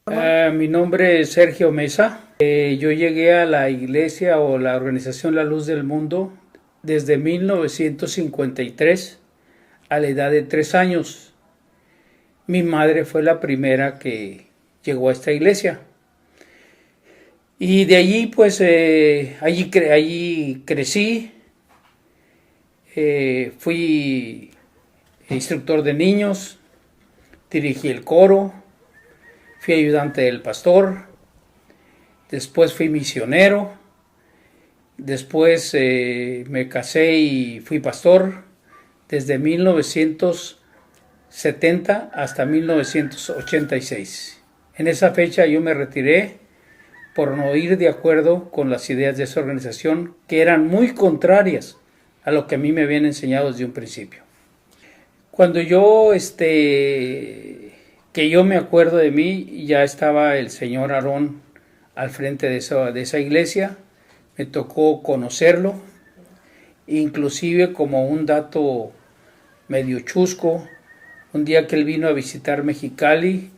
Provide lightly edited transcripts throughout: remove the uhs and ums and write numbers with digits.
Mi nombre es Sergio Mesa. Yo llegué a la iglesia o la organización La Luz del Mundo desde 1953 a la edad de 3 años. Mi madre fue la primera que llegó a esta iglesia. Y de allí, pues, allí crecí. Fui instructor de niños, dirigí el coro, fui ayudante del pastor, después fui misionero, después me casé y fui pastor desde 1970 hasta 1986. En esa fecha yo me retiré por no ir de acuerdo con las ideas de esa organización, que eran muy contrarias a lo que a mí me habían enseñado desde un principio. Cuando que yo me acuerdo de mí, ya estaba el señor Aarón al frente de esa iglesia. Me tocó conocerlo, inclusive, como un dato medio chusco, un día que él vino a visitar Mexicali,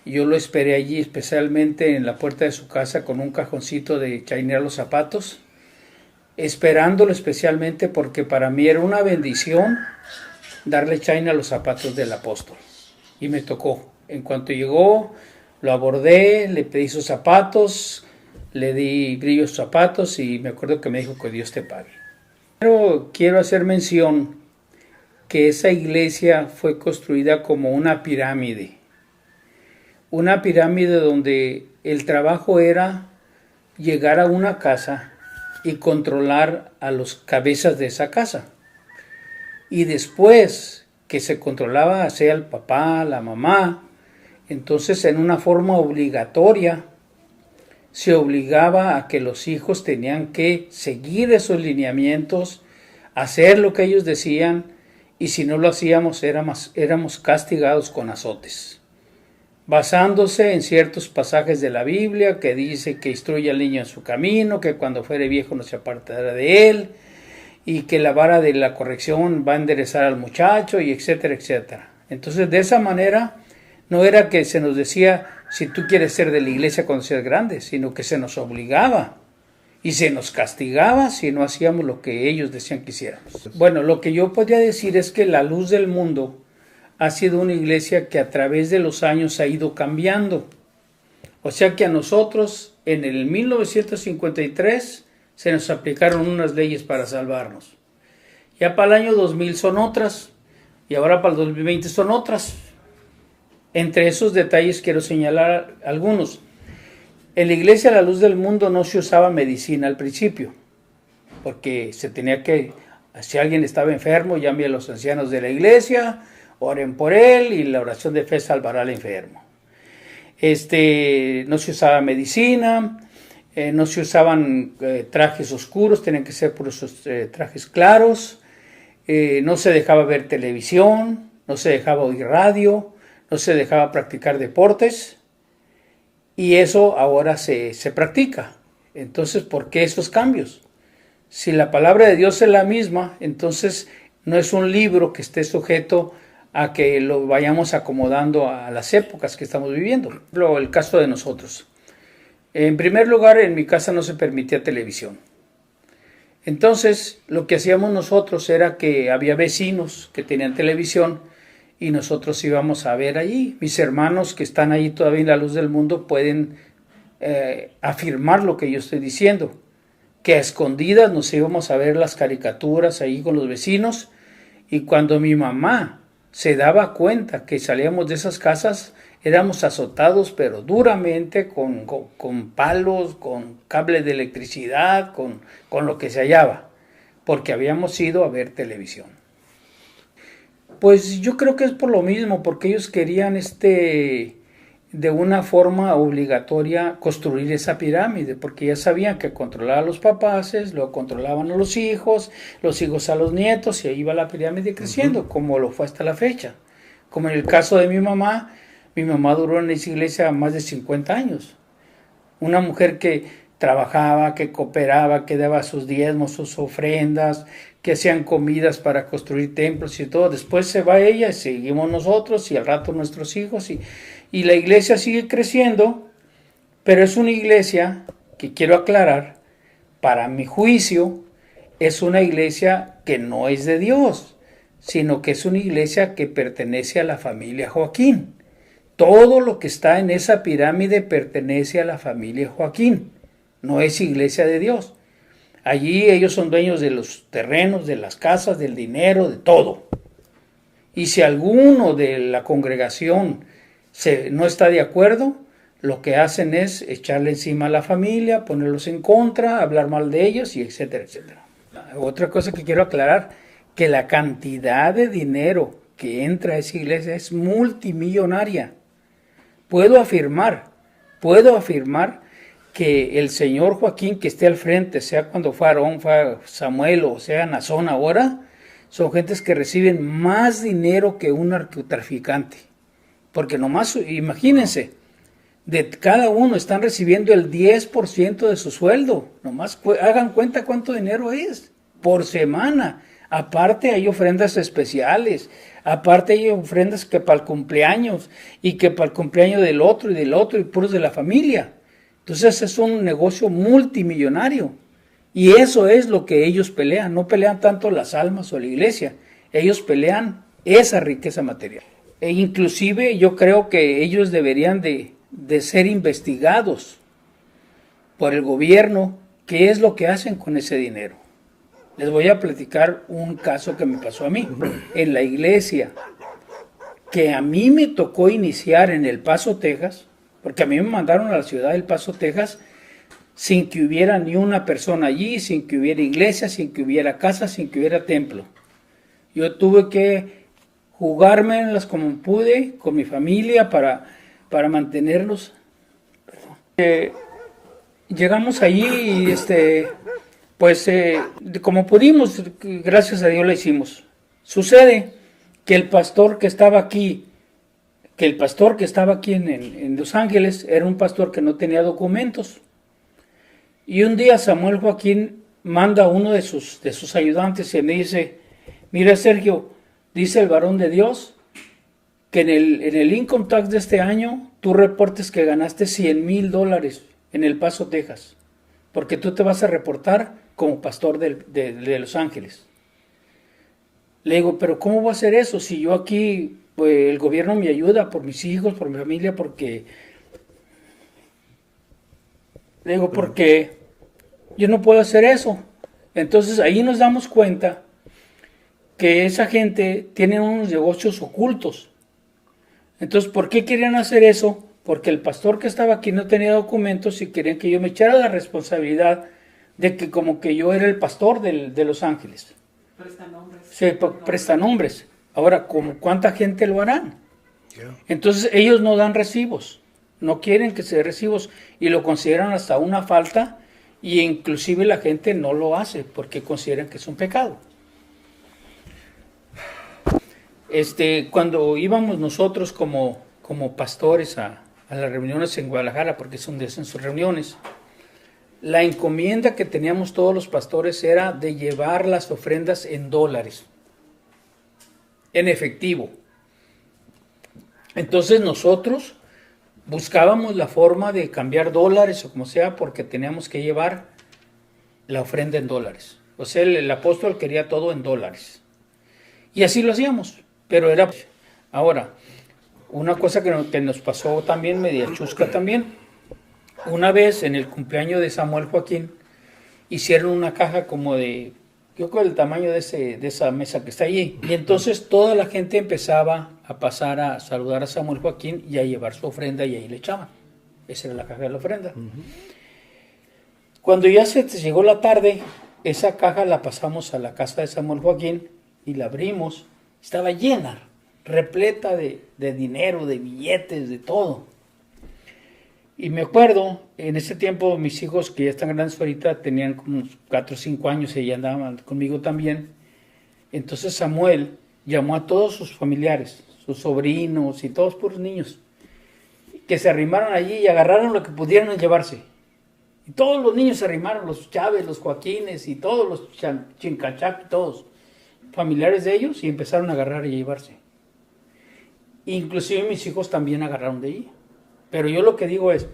yo lo esperé allí, especialmente en la puerta de su casa, con un cajoncito de chainear los zapatos, esperándolo especialmente porque para mí era una bendición darle chaina a los zapatos del apóstol. Y me tocó. En cuanto llegó, lo abordé, le pedí sus zapatos, le di brillo a sus zapatos y me acuerdo que me dijo que Dios te pague. Pero quiero hacer mención que esa iglesia fue construida como una pirámide. Una pirámide donde el trabajo era llegar a una casa y controlar a los cabezas de esa casa. Y después que se controlaba, sea el papá, la mamá, entonces en una forma obligatoria se obligaba a que los hijos tenían que seguir esos lineamientos, hacer lo que ellos decían, y si no lo hacíamos éramos castigados con azotes, basándose en ciertos pasajes de la Biblia que dice que instruye al niño en su camino, que cuando fuere viejo no se apartará de él, y que la vara de la corrección va a enderezar al muchacho, y etcétera, etcétera. Entonces, de esa manera, no era que se nos decía, si tú quieres ser de la iglesia cuando seas grande, sino que se nos obligaba y se nos castigaba si no hacíamos lo que ellos decían que hiciéramos. Bueno, lo que yo podría decir es que La Luz del Mundo ha sido una iglesia que a través de los años ha ido cambiando. O sea que a nosotros, en el 1953, se nos aplicaron unas leyes para salvarnos. Ya para el año 2000 son otras, y ahora para el 2020 son otras. Entre esos detalles quiero señalar algunos. En la iglesia La Luz del Mundo no se usaba medicina al principio, porque se tenía que, si alguien estaba enfermo, llame a los ancianos de la iglesia, oren por él, y la oración de fe salvará al enfermo. No se usaba medicina, no se usaban trajes oscuros, tenían que ser puros trajes claros, no se dejaba ver televisión, no se dejaba oír radio, no se dejaba practicar deportes, y eso ahora se practica. Entonces, ¿por qué esos cambios? Si la palabra de Dios es la misma, entonces no es un libro que esté sujeto a que lo vayamos acomodando a las épocas que estamos viviendo. Por ejemplo, el caso de nosotros. En primer lugar, en mi casa no se permitía televisión. Entonces, lo que hacíamos nosotros era que había vecinos que tenían televisión y nosotros íbamos a ver allí. Mis hermanos que están ahí todavía en La Luz del Mundo pueden afirmar lo que yo estoy diciendo, que a escondidas nos íbamos a ver las caricaturas ahí con los vecinos, y cuando mi mamá se daba cuenta que salíamos de esas casas, éramos azotados, pero duramente, con palos, con cables de electricidad, con lo que se hallaba, porque habíamos ido a ver televisión. Pues yo creo que es por lo mismo, porque ellos querían de una forma obligatoria construir esa pirámide, porque ya sabían que controlaban a los papás, lo controlaban a los hijos a los nietos, y ahí va la pirámide creciendo, como lo fue hasta la fecha. Como en el caso de mi mamá duró en esa iglesia más de 50 años. Una mujer que trabajaba, que cooperaba, que daba sus diezmos, sus ofrendas, que hacían comidas para construir templos y todo. Después se va ella y seguimos nosotros y al rato nuestros hijos y la iglesia sigue creciendo, pero es una iglesia que quiero aclarar, para mi juicio, es una iglesia que no es de Dios, sino que es una iglesia que pertenece a la familia Joaquín. Todo lo que está en esa pirámide pertenece a la familia Joaquín, no es iglesia de Dios. Allí ellos son dueños de los terrenos, de las casas, del dinero, de todo. Y si alguno de la congregación no está de acuerdo, lo que hacen es echarle encima a la familia, ponerlos en contra, hablar mal de ellos y etcétera, etcétera. Otra cosa que quiero aclarar, que la cantidad de dinero que entra a esa iglesia es multimillonaria. Puedo afirmar que el señor Joaquín que esté al frente, sea cuando fue Aarón, fue Samuel o sea Nazón ahora, son gentes que reciben más dinero que un narcotraficante. Porque nomás, imagínense, de cada uno están recibiendo el 10% de su sueldo. Nomás hagan cuenta cuánto dinero es por semana. Aparte hay ofrendas especiales, aparte hay ofrendas que para el cumpleaños y que para el cumpleaños del otro y puros de la familia. Entonces es un negocio multimillonario y eso es lo que ellos pelean. No pelean tanto las almas o la iglesia, ellos pelean esa riqueza material. E inclusive yo creo que ellos deberían de ser investigados por el gobierno qué es lo que hacen con ese dinero. Les voy a platicar un caso que me pasó a mí en la iglesia, que a mí me tocó iniciar en El Paso, Texas, porque a mí me mandaron a la ciudad de El Paso, Texas, sin que hubiera ni una persona allí, sin que hubiera iglesia, sin que hubiera casa, sin que hubiera templo. Yo tuve que jugármelas como pude con mi familia para mantenerlos. Llegamos allí y como pudimos, gracias a Dios lo hicimos. Sucede que el pastor que estaba aquí, en Los Ángeles, era un pastor que no tenía documentos. Y un día Samuel Joaquín manda a uno de sus ayudantes y me dice, mira Sergio, dice el varón de Dios, que en el Income Tax de este año tú reportes que ganaste $100,000 en El Paso, Texas, porque tú te vas a reportar como pastor de Los Ángeles. Le digo, pero ¿cómo voy a hacer eso si yo aquí, pues el gobierno me ayuda por mis hijos, por mi familia, porque yo no puedo hacer eso? Entonces ahí nos damos cuenta que esa gente tiene unos negocios ocultos. Entonces, ¿por qué querían hacer eso? Porque el pastor que estaba aquí no tenía documentos y querían que yo me echara la responsabilidad de que como que yo era el pastor de Los Ángeles. Prestanombres. Sí, prestanombres. Ahora, ¿cuánta gente lo harán? Entonces, ellos no dan recibos. No quieren que se dé recibos y lo consideran hasta una falta y inclusive la gente no lo hace porque consideran que es un pecado. Cuando íbamos nosotros como pastores a las reuniones en Guadalajara, porque son de sus reuniones, la encomienda que teníamos todos los pastores era de llevar las ofrendas en dólares, en efectivo. Entonces nosotros buscábamos la forma de cambiar dólares o como sea, porque teníamos que llevar la ofrenda en dólares. O sea, el apóstol quería todo en dólares. Y así lo hacíamos. Pero era... Ahora, una cosa que nos pasó también, media chusca también. Una vez en el cumpleaños de Samuel Joaquín, hicieron una caja como de... Yo creo el tamaño de esa mesa que está allí. Y entonces toda la gente empezaba a pasar a saludar a Samuel Joaquín y a llevar su ofrenda y ahí le echaban. Esa era la caja de la ofrenda. Cuando ya se llegó la tarde, esa caja la pasamos a la casa de Samuel Joaquín y la abrimos. Estaba llena, repleta de dinero, de billetes, de todo. Y me acuerdo, en ese tiempo mis hijos, que ya están grandes ahorita, tenían como unos 4 o 5 años y ya andaban conmigo también. Entonces Samuel llamó a todos sus familiares, sus sobrinos y todos puros niños, que se arrimaron allí y agarraron lo que pudieran llevarse. Y todos los niños se arrimaron, los Chávez, los Joaquines y todos los Chincachac, todos familiares de ellos, y empezaron a agarrar y a llevarse. Inclusive mis hijos también agarraron de ahí. Pero yo lo que digo es,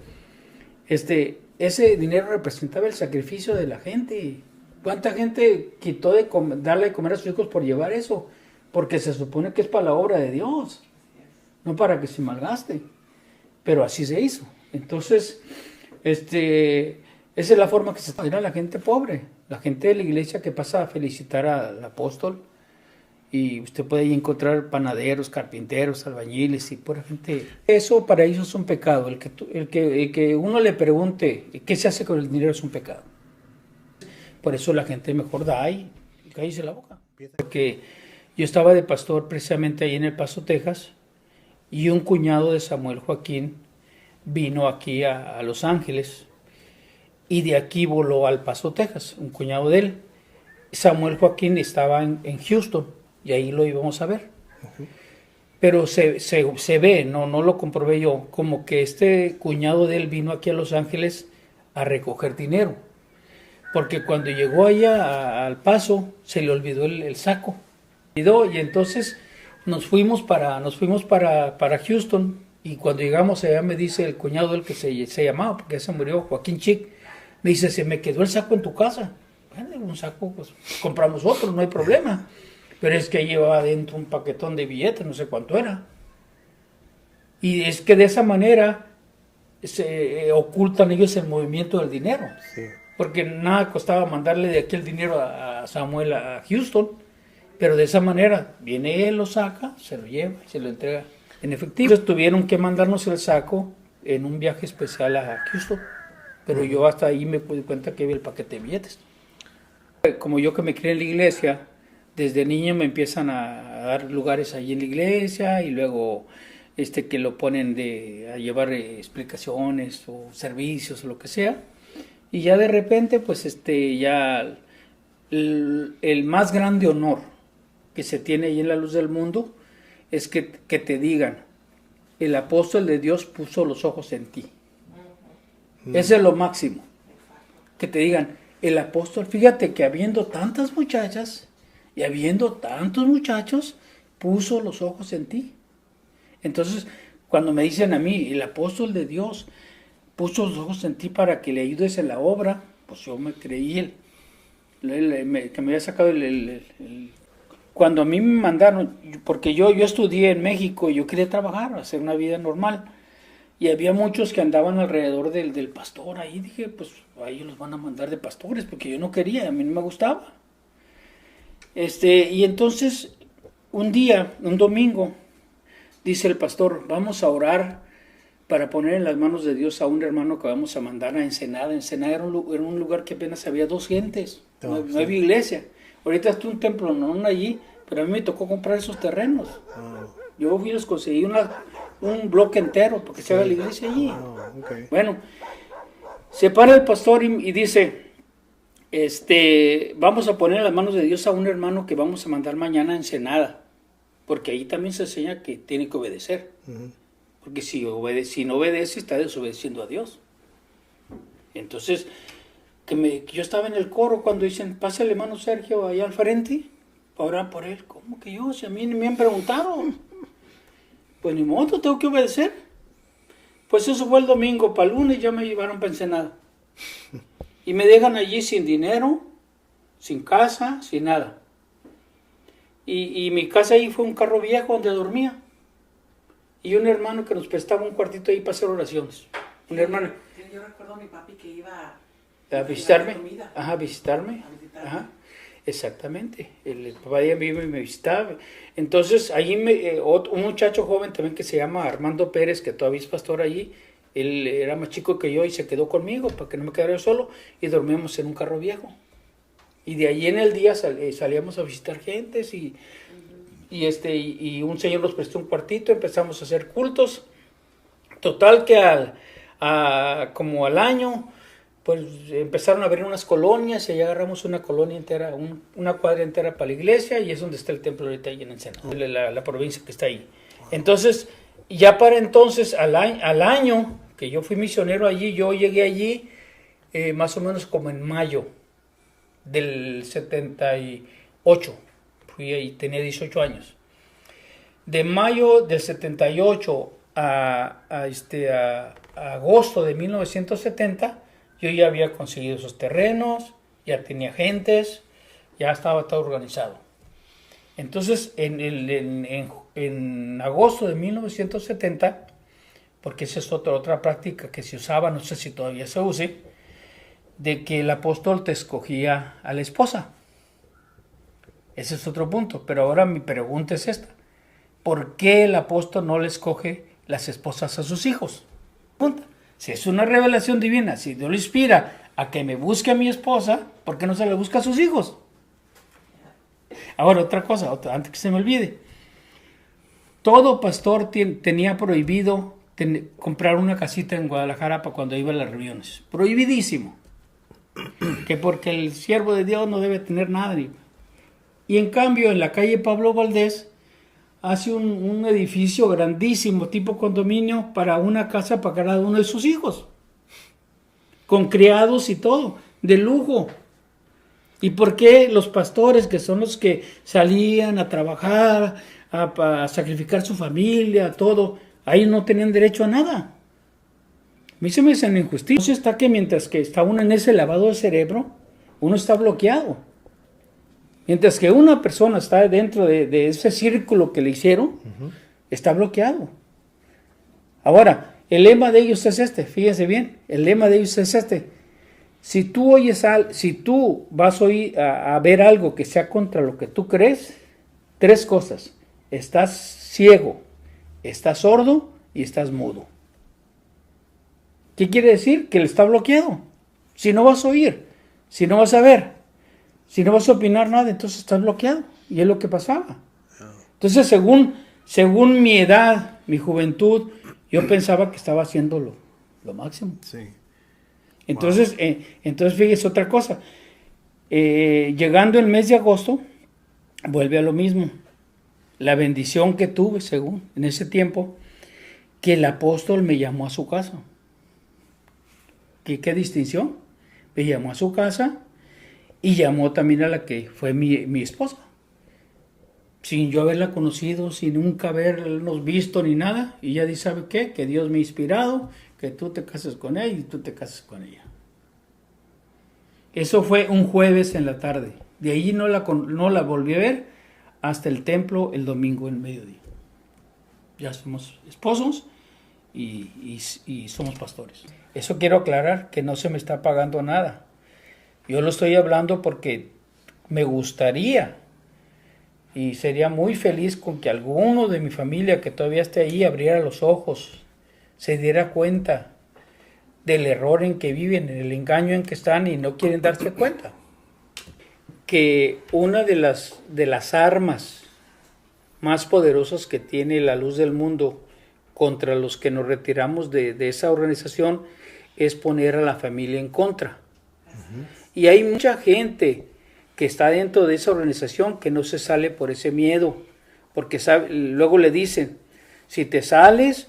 ese dinero representaba el sacrificio de la gente. ¿Cuánta gente quitó de darle de comer a sus hijos por llevar eso? Porque se supone que es para la obra de Dios, no para que se malgaste. Pero así se hizo. Entonces, esa es la forma que se tira a la gente pobre, la gente de la iglesia que pasa a felicitar al apóstol. Y usted puede ahí encontrar panaderos, carpinteros, albañiles y pura gente. Eso para ellos es un pecado. El que uno le pregunte qué se hace con el dinero es un pecado. Por eso la gente mejor da ahí, cállese la boca. Porque yo estaba de pastor precisamente ahí en El Paso, Texas, y un cuñado de Samuel Joaquín vino aquí a Los Ángeles y de aquí voló al Paso, Texas, un cuñado de él. Samuel Joaquín estaba en Houston y ahí lo íbamos a ver. Uh-huh. Pero se ve, no lo comprobé yo, como que este cuñado de él vino aquí a Los Ángeles a recoger dinero. Porque cuando llegó allá al Paso, se le olvidó el saco. Y entonces nos fuimos para Houston. Y cuando llegamos allá me dice el cuñado del que se llamaba, porque ya se murió, Joaquín Chic, me dice, se me quedó el saco en tu casa. Bueno, un saco, pues compramos otro, no hay problema. Pero es que llevaba adentro un paquetón de billetes, no sé cuánto era. Y es que de esa manera se ocultan ellos el movimiento del dinero. Sí. Porque nada costaba mandarle de aquí el dinero a Samuel a Houston, pero de esa manera viene él, lo saca, se lo lleva y se lo entrega en efectivo. Entonces tuvieron que mandarnos el saco en un viaje especial a Houston, pero yo hasta ahí me pude cuenta que había el paquete de billetes. Como yo que me crié en la iglesia, desde niño me empiezan a dar lugares ahí en la iglesia y luego que lo ponen a llevar explicaciones o servicios o lo que sea. Y ya de repente, pues ya el más grande honor que se tiene ahí en la luz del mundo es que te digan, el apóstol de Dios puso los ojos en ti. Ese es lo máximo. Que te digan, el apóstol, fíjate que habiendo tantas muchachas y habiendo tantos muchachos, puso los ojos en ti. Entonces, cuando me dicen a mí, el apóstol de Dios puso los ojos en ti para que le ayudes en la obra, pues yo me creí que me había sacado cuando a mí me mandaron, porque yo estudié en México y yo quería trabajar, hacer una vida normal, y había muchos que andaban alrededor del pastor ahí, dije, pues a ellos los van a mandar de pastores, porque yo no quería, a mí no me gustaba. Y entonces, un domingo, dice el pastor, vamos a orar para poner en las manos de Dios a un hermano que vamos a mandar a Ensenada. Ensenada era un lugar que apenas había 2 gentes, no había iglesia. Ahorita está un templo, no allí, pero a mí me tocó comprar esos terrenos. Yo fui y les conseguí un bloque entero porque se haga la iglesia allí. Okay. Bueno, se para el pastor y dice, vamos a poner en las manos de Dios a un hermano que vamos a mandar mañana a Ensenada, porque ahí también se enseña que tiene que obedecer. Uh-huh. Porque si no obedece, está desobedeciendo a Dios. Entonces, yo estaba en el coro cuando dicen, pásale hermano Sergio allá al frente para orar por él. ¿Cómo que yo? Si a mí ni me han preguntado. Pues ni modo, tengo que obedecer. Pues eso fue el domingo, para el lunes ya me llevaron para Ensenada. Y me dejan allí sin dinero, sin casa, sin nada. Y mi casa ahí fue un carro viejo donde dormía. Y un hermano que nos prestaba un cuartito ahí para hacer oraciones. Un hermano. Yo recuerdo a mi papi que iba a visitarme. Ajá, visitarme. Ajá, exactamente. El papá de mí me visitaba. Entonces, allí un muchacho joven también que se llama Armando Pérez, que todavía es pastor allí. Él era más chico que yo y se quedó conmigo para que no me quedara yo solo. Y dormíamos en un carro viejo. Y de allí en el día salíamos a visitar gentes y un señor nos prestó un cuartito, empezamos a hacer cultos. Total que como al año, pues empezaron a abrir unas colonias y allá agarramos una colonia entera, una cuadra entera para la iglesia, y es donde está el templo ahorita ahí en Ensenada, la provincia que está ahí. Entonces, ya para entonces, al año que yo fui misionero allí, yo llegué allí, más o menos como en mayo del 78. Fui ahí, tenía 18 años. De mayo del 78 a agosto de 1970, yo ya había conseguido esos terrenos, ya tenía gentes, ya estaba todo organizado. Entonces, en agosto de 1970, porque esa es otra práctica que se usaba, no sé si todavía se use, de que el apóstol te escogía a la esposa. Ese es otro punto, pero ahora mi pregunta es esta. ¿Por qué el apóstol no le escoge las esposas a sus hijos? Punto. Si es una revelación divina, si Dios le inspira a que me busque a mi esposa, ¿por qué no se le busca a sus hijos? Ahora, otra cosa, antes que se me olvide. Todo pastor tenía prohibido comprar una casita en Guadalajara para cuando iba a las reuniones. Prohibidísimo. Que porque el siervo de Dios no debe tener nada. Y en cambio, en la calle Pablo Valdés, hace un edificio grandísimo, tipo condominio, para una casa para cada uno de sus hijos. Con criados y todo, de lujo. ¿Y por qué los pastores, que son los que salían a trabajar, a sacrificar su familia, todo, ahí no tenían derecho a nada? A mí se me hace una injusticia. Entonces está que mientras que está uno en ese lavado de cerebro, uno está bloqueado. Mientras que una persona está dentro de ese círculo que le hicieron, está bloqueado. Ahora, el lema de ellos es este, fíjense bien, el lema de ellos es este. Si tú vas a ver algo que sea contra lo que tú crees, tres cosas. Estás ciego, estás sordo y estás mudo. ¿Qué quiere decir? Que él está bloqueado. Si no vas a oír, si no vas a ver, si no vas a opinar nada, entonces estás bloqueado. Y es lo que pasaba. Entonces, según mi edad, mi juventud, yo pensaba que estaba haciendo lo máximo. Sí. Entonces, fíjese otra cosa. Llegando el mes de agosto, vuelve a lo mismo. La bendición que tuve, según, en ese tiempo, que el apóstol me llamó a su casa. ¿Qué distinción? Me llamó a su casa y llamó también a la que fue mi esposa. Sin yo haberla conocido, sin nunca habernos visto ni nada. Y ella dice, ¿sabe qué? Que Dios me ha inspirado, que tú te cases con él y tú te cases con ella. Eso fue un jueves en la tarde. De ahí no la volví a ver hasta el templo el domingo en mediodía. Ya somos esposos y somos pastores. Eso quiero aclarar, que no se me está pagando nada. Yo lo estoy hablando porque me gustaría y sería muy feliz con que alguno de mi familia que todavía esté ahí abriera los ojos, se diera cuenta del error en que viven, en el engaño en que están y no quieren darse cuenta. Que una de las armas más poderosas que tiene la luz del mundo contra los que nos retiramos de esa organización es poner a la familia en contra. Y hay mucha gente que está dentro de esa organización que no se sale por ese miedo, porque luego le dicen, si te sales,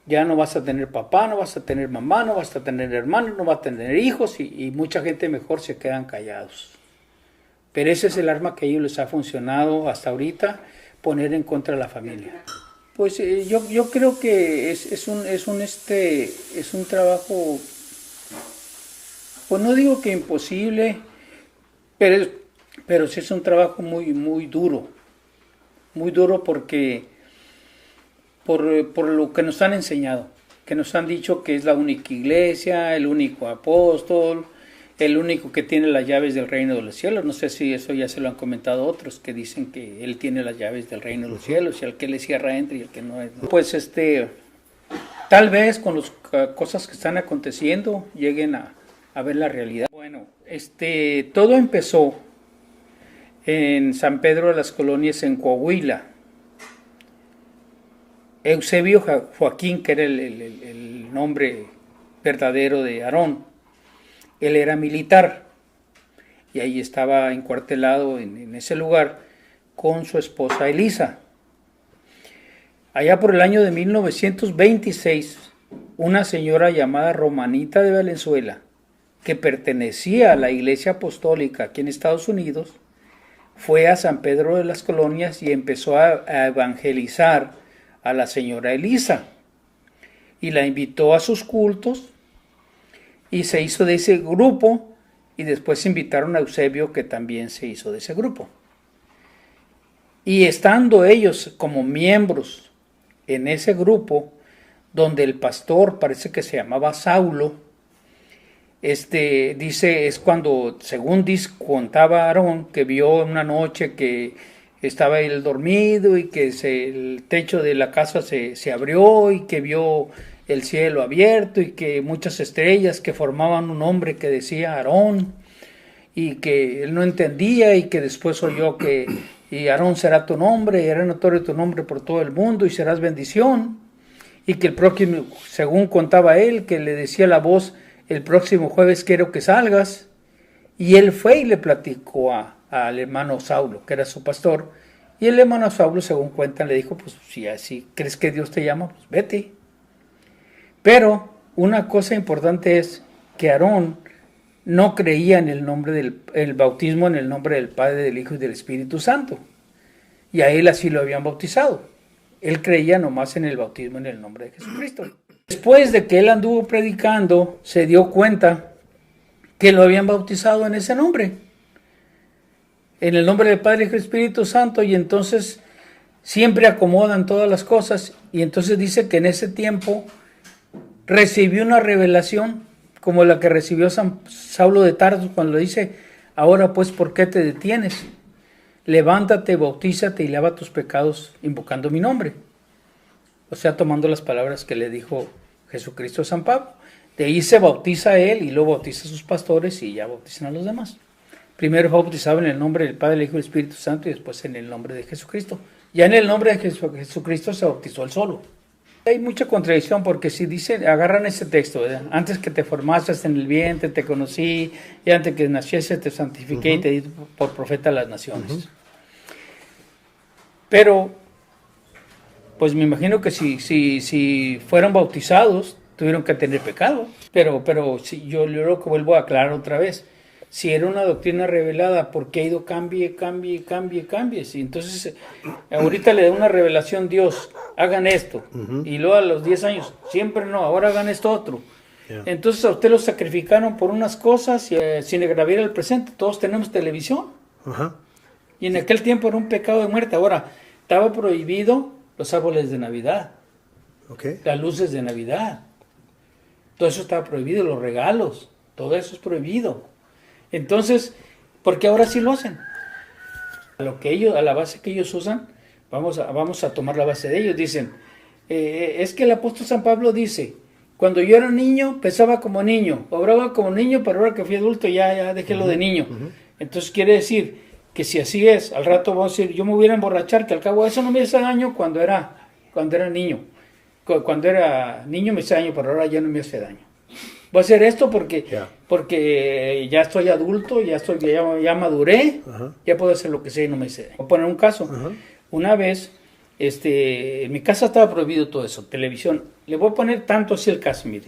ya no vas a tener papá, no vas a tener mamá, no vas a tener hermanos, no vas a tener hijos, y mucha gente mejor se quedan callados. Pero ese es el arma que a ellos les ha funcionado hasta ahorita, poner en contra de la familia. Pues yo creo que es un trabajo, pues no digo que imposible, pero sí es un trabajo muy, muy duro porque por lo que nos han enseñado, que nos han dicho que es la única iglesia, el único apóstol, el único que tiene las llaves del reino de los cielos. No sé si eso ya se lo han comentado otros, que dicen que él tiene las llaves del reino de los cielos, y al que le cierra entra y el que no es. Pues tal vez con las cosas que están aconteciendo lleguen a ver la realidad. Bueno, todo empezó en San Pedro de las Colonias, en Coahuila. Eusebio Joaquín, que era el nombre verdadero de Aarón, él era militar y ahí estaba encuartelado en ese lugar con su esposa Elisa. Allá por el año de 1926, una señora llamada Romanita de Valenzuela, que pertenecía a la Iglesia Apostólica aquí en Estados Unidos, fue a San Pedro de las Colonias y empezó a evangelizar a la señora Elisa. Y la invitó a sus cultos y se hizo de ese grupo, y después invitaron a Eusebio, que también se hizo de ese grupo. Y estando ellos como miembros en ese grupo, donde el pastor parece que se llamaba Saulo, dice, es cuando, según contaba Aarón, que vio una noche que estaba él dormido y que el techo de la casa se abrió y que vio el cielo abierto y que muchas estrellas que formaban un nombre que decía Aarón, y que él no entendía, y que después oyó que y Aarón será tu nombre, y hará notorio tu nombre por todo el mundo y serás bendición, y que el próximo, según contaba él, que le decía la voz, el próximo jueves quiero que salgas, y él fue y le platicó al hermano Saulo, que era su pastor, y el hermano Saulo, según cuentan, le dijo, pues si así crees que Dios te llama, pues vete. Pero una cosa importante es que Aarón no creía en el bautismo en el nombre del Padre, del Hijo y del Espíritu Santo, y a él así lo habían bautizado. Él creía nomás en el bautismo en el nombre de Jesucristo. Después de que él anduvo predicando, se dio cuenta que lo habían bautizado en ese nombre, en el nombre del Padre y del Espíritu Santo, y entonces siempre acomodan todas las cosas, y entonces dice que en ese tiempo recibió una revelación como la que recibió San Saulo de Tarso cuando le dice, ahora pues, ¿por qué te detienes? Levántate, bautízate y lava tus pecados invocando mi nombre. O sea, tomando las palabras que le dijo Jesucristo a San Pablo. De ahí se bautiza a él y luego bautiza a sus pastores y ya bautizan a los demás. Primero fue bautizado en el nombre del Padre, del Hijo y del Espíritu Santo, y después en el nombre de Jesucristo. Ya en el nombre de Jesucristo se bautizó él solo. Hay mucha contradicción porque si dicen, agarran ese texto, ¿verdad? Antes que te formases en el vientre te conocí, y antes que naciese te santifiqué y te di por profeta a las naciones. Pero, pues me imagino que si fueron bautizados, tuvieron que tener pecado. Pero si yo lo que vuelvo a aclarar otra vez, si era una doctrina revelada, ¿por qué ha ido cambie? Si entonces ahorita le da una revelación Dios, hagan esto, y luego a los 10 años, siempre no, ahora hagan esto otro. Entonces a usted lo sacrificaron por unas cosas y sin agraviar el presente. Todos tenemos televisión. Y en aquel tiempo era un pecado de muerte. Ahora, estaba prohibido los árboles de Navidad, las luces de Navidad. Todo eso estaba prohibido, los regalos, todo eso es prohibido. Entonces, ¿por qué ahora sí lo hacen? A la base que ellos usan, vamos a tomar la base de ellos. Dicen, es que el apóstol San Pablo dice, cuando yo era niño, pensaba como niño, obraba como niño, pero ahora que fui adulto ya dejé lo de niño. Entonces quiere decir que si así es, al rato vamos a decir, yo me voy a emborrachar, que al cabo eso no me hace daño cuando era niño. Cuando era niño me hace daño, pero ahora ya no me hace daño. Voy a hacer esto porque ya estoy adulto, ya maduré, ya puedo hacer lo que sea y no me hace daño. Voy a poner un caso. Una vez, en mi casa estaba prohibido todo eso, televisión. Le voy a poner tanto así el caso, mire.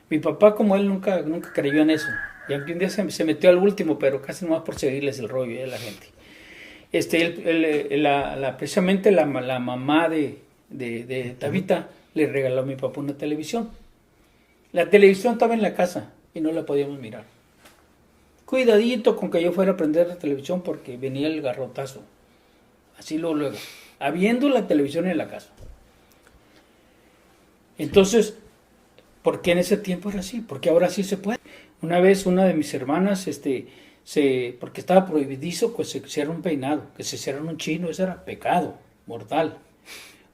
Mi papá, como él, nunca creyó en eso. Y un día se metió al último, pero casi nomás por seguirles el rollo de la gente. Precisamente la mamá de Tabita le regaló a mi papá una televisión. La televisión estaba en la casa y no la podíamos mirar. Cuidadito con que yo fuera a prender la televisión porque venía el garrotazo. Así luego, habiendo la televisión en la casa. Entonces, ¿por qué en ese tiempo era así? Porque ahora sí se puede. Una vez una de mis hermanas, porque estaba prohibidizo que se hiciera un peinado, que se hiciera un chino, eso era pecado mortal.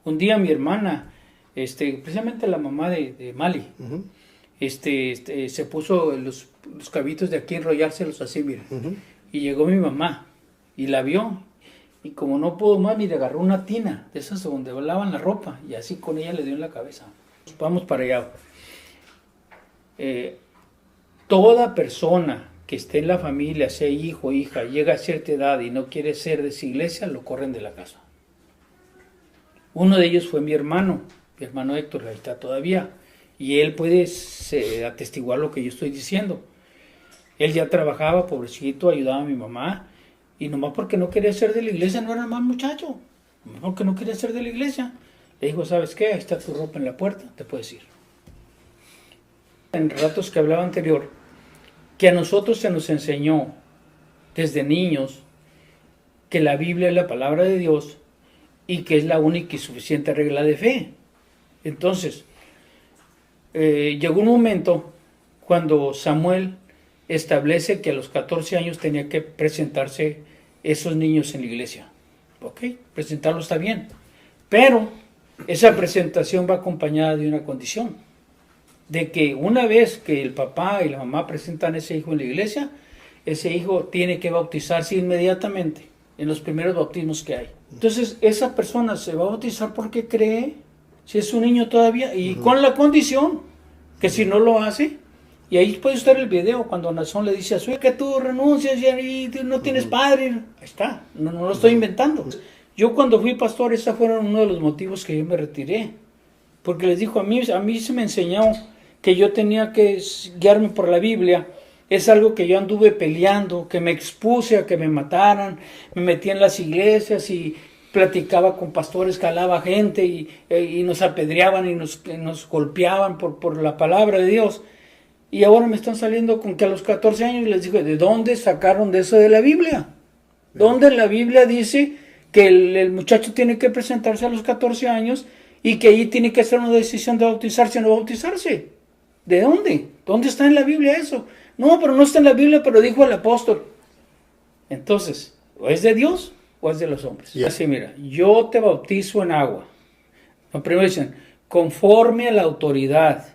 Un día mi hermana, precisamente la mamá de Mali, se puso los cabitos de aquí, enrollárselos así, mira. Y llegó mi mamá y la vio, y como no pudo más, mira, agarró una tina de esas donde lavan la ropa, y así con ella le dio en la cabeza. Vamos para allá. Toda persona que esté en la familia, sea hijo o hija, llega a cierta edad y no quiere ser de esa iglesia, lo corren de la casa. Uno de ellos fue mi hermano Héctor, ahí está todavía, y él puede atestiguar lo que yo estoy diciendo. Él ya trabajaba, pobrecito, ayudaba a mi mamá. Y nomás porque no quería ser de la iglesia, no era mal muchacho. Nomás porque no quería ser de la iglesia. Le dijo, ¿sabes qué? Ahí está tu ropa en la puerta, te puedes ir. En ratos que hablaba anterior, que a nosotros se nos enseñó desde niños que la Biblia es la palabra de Dios y que es la única y suficiente regla de fe. Entonces, llegó un momento cuando Samuel establece que a los 14 años tenía que presentarse esos niños en la iglesia. Ok, presentarlo está bien, pero esa presentación va acompañada de una condición, de que una vez que el papá y la mamá presentan a ese hijo en la iglesia, ese hijo tiene que bautizarse inmediatamente en los primeros bautismos que hay. Entonces esa persona se va a bautizar porque cree, si es un niño todavía, y con la condición que si no lo hace, y ahí puede estar el video cuando Nazón le dice a su hija que tú renuncias y no tienes padre. Ahí está, no lo estoy inventando. Yo cuando fui pastor, esos fueron uno de los motivos que yo me retiré, porque les dijo a mí se me enseñó que yo tenía que guiarme por la Biblia. Es algo que yo anduve peleando, que me expuse a que me mataran, me metí en las iglesias y platicaba con pastores, calaba gente y nos apedreaban y nos golpeaban por la palabra de Dios. Y ahora me están saliendo con que a los 14 años les digo, ¿de dónde sacaron de eso de la Biblia? ¿Dónde la Biblia dice que el muchacho tiene que presentarse a los 14 años y que ahí tiene que hacer una decisión de bautizarse o no bautizarse? ¿De dónde? ¿Dónde está en la Biblia eso? No, pero no está en la Biblia, pero dijo el apóstol. Entonces, ¿o es de Dios o es de los hombres? Yeah. Así, mira, yo te bautizo en agua. Lo primero dicen, conforme a la autoridad